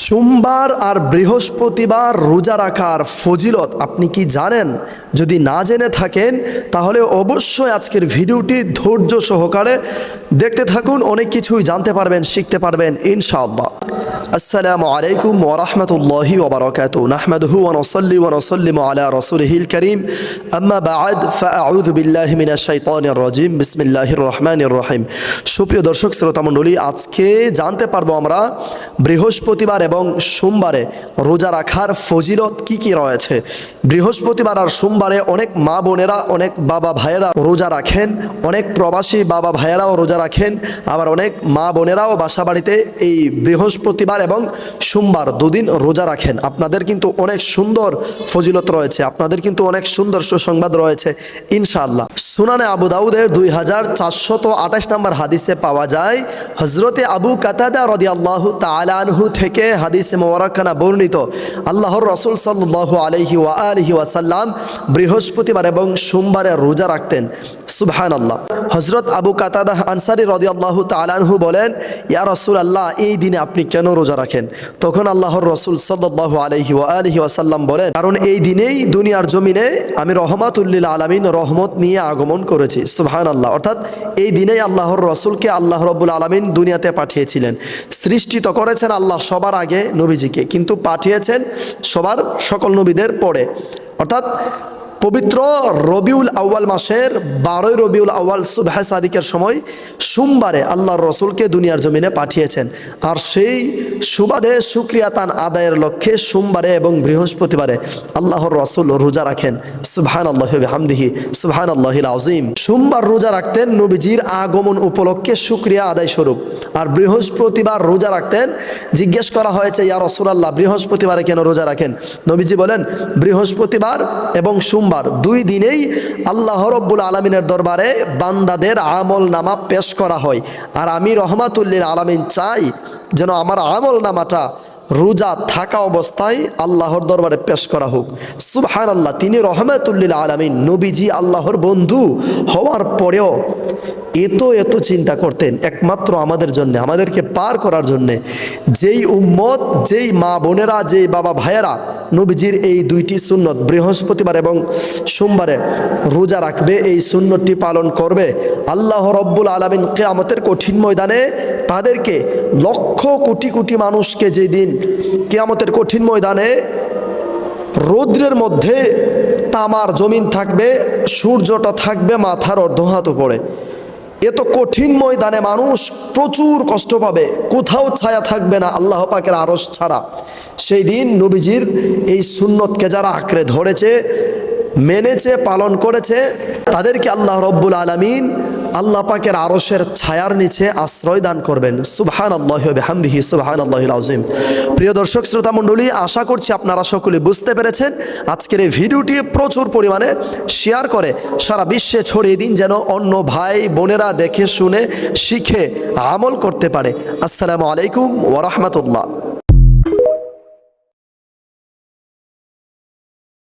সোমবার আর বৃহস্পতিবার রোজা রাখার ফজিলত আপনি কি জানেন? যদি না জেনে থাকেন তাহলে অবশ্যই আজকের ভিডিওটি ধৈর্য সহকারে দেখতে থাকুন। অনেক কিছুই জানতে পারবেন, শিখতে পারবেন ইনশাআল্লাহ। আসসালামু আলাইকুম ওয়া রাহমাতুল্লাহি ওয়া বারাকাতুহু। নাহমাদুহু ওয়া নুসাল্লি ওয়া নুসাল্লিমু আলা রাসূলিহিল কারীম। আম্মা বা'দ, ফাআউযু বিল্লাহি মিনাশ শাইতানির রাজীম। বিসমিল্লাহির রহমানির রহিম। সুপ্রিয় দর্শক শ্রোতা মণ্ডলী, আজকে জানতে পারবো আমরা বৃহস্পতিবার এবং সোমবারে রোজা রাখার ফজিলত কি কি রয়েছে। বৃহস্পতিবার আর সোমবারে অনেক মা বোনেরা, অনেক বাবা ভাইয়েরা রোজা রাখেন, অনেক প্রবাসী বাবা ভাইয়েরাও রোজা রাখেন, আবার অনেক মা বোনেরাও বাসা বাড়িতে এই বৃহস্পতিবার এবং সোমবার দুদিন রোজা রাখেন। আপনাদের কিন্তু অনেক সুন্দর ফজিলত রয়েছে, আপনাদের কিন্তু অনেক সুন্দর সুসংবাদ রয়েছে ইনশাআল্লাহ। সুনানে আবু দাউদের 2428 নম্বর হাদিসে পাওয়া যায়, হযরতে আবু কাতাদা রাদিয়াল্লাহু তাআলা আনহু থেকে হাদিসে মুবারাকানা বর্ণিত, আল্লাহর রাসূল সাল্লাল্লাহু আলাইহি ওয়া আলিহি ওয়াসাল্লাম বৃহস্পতিবার এবং সোমবারে রোজা রাখতেন। সুবহানাল্লাহ। হযরত আবু কাতাদা আনসারী রাদিয়াল্লাহু তাআলা আনহু বলেন, ইয়া রাসূলুল্লাহ, এই দিনে আপনি কেন রোজা রাখেন? তখন আল্লাহর রাসূল সাল্লাল্লাহু আলাইহি ওয়া আলিহি ওয়াসাল্লাম বলেন, কারণ এই দিনেই দুনিয়ার জমিনে আমি রহমাতুল লিল আলামিন, রহমত নিয়ে আগমন করেছি। সুবহানাল্লাহ। অর্থাৎ এই দিনেই আল্লাহর রাসূলকে আল্লাহ রাব্বুল আলামিন দুনিয়াতে পাঠিয়েছিলেন। সৃষ্টি তো করেছেন আল্লাহ সবার আগে নবীজিকে, কিন্তু পাঠিয়েছেন সবার সকল নবীদের পরে। অর্থাৎ পবিত্র রবিউল আউয়াল মাসের 12ই রবিউল আউয়াল সুবহে সাদিকের সময় সোমবারে আল্লাহর রসুলকে দুনিয়ার জমিনে পাঠিয়েছেন। আর সেই সুবাদে শুকরিয়া তান আদায়ের লক্ষ্যে সোমবারে এবং বৃহস্পতিবারে আল্লাহর রসুল রোজা রাখেন। সুবহানাল্লাহি ওয়া বিহামদিহি, সুবহানাল্লাহিল আযীম। সোমবার রোজা রাখতেন নবীজির আগমন উপলক্ষে শুকরিয়া আদায় স্বরূপ, আর বৃহস্পতিবার রোজা রাখতেন। জিজ্ঞেস করা হয়েছে, ইয়া রাসূলুল্লাহ, বৃহস্পতিবারে কেন রোজা রাখেন? নবীজি বলেন, বৃহস্পতিবার এবং সোমবার দুই দিনেই আল্লাহ রাব্বুল আলামিনের দরবারে বান্দাদের আমল নামা পেশ করা হয়, আর আমি রহমাতুল লিল আলামিন চাই যেন আমার আমল নামাটা রোজা থাকা অবস্থায় আল্লাহর দরবারে পেশ করা হোক। সুবহানাল্লাহ। তিনি রহমাতুল লিল আলামিন, নবীজি আল্লাহর বন্ধু হওয়ার পরেও এত চিন্তা করতেন একমাত্র আমাদের জন্য, আমাদেরকে পার করার জন্যে। যেই উম্মত, যেই মা বোনেরা, যেই বাবা ভাইয়েরা নবীজির এই দুইটি সুন্নত বৃহস্পতিবার এবং সোমবারে রোজা রাখবে, এই সুন্নতটি পালন করবে, আল্লাহ রব্বুল আলামিন কিয়ামতের কঠিন ময়দানে তাদেরকে লক্ষ কোটি কোটি মানুষকে, যেই দিন কিয়ামতের কঠিন ময়দানে রৌদ্রের মধ্যে তামার জমিন থাকবে, সূর্যটা থাকবে মাথার অর্ধ হাত উপরে, এত কঠিন ময়দানে মানুষ প্রচুর কষ্ট পাবে, কোথাও ছায়া থাকবে না আল্লাহ পাকের আরশ ছাড়া। সেই দিন নবীজির এই সুন্নতকে যারা আঁকড়ে ধরেছে, মেনেছে, পালন করেছে, তাদেরকে আল্লাহ রব্বুল আলামিন আল্লাহ পাকের আরশের ছায়ার নিচে আশ্রয় দান করবেন। সুবহানাল্লাহি ওয়া বিহামদিহি, সুবহানাল্লাহিল আযীম। প্রিয় দর্শক শ্রোতা মণ্ডলী, আশা করছি আপনারা সকলে বুঝতে পেরেছেন। আজকের এই ভিডিওটি প্রচুর পরিমাণে শেয়ার করে সারা বিশ্বে ছড়িয়ে দিন, যেন অন্য ভাই বোনেরা দেখে শুনে শিখে আমল করতে পারে। আসসালামু আলাইকুম ওয়া রাহমাতুল্লাহ।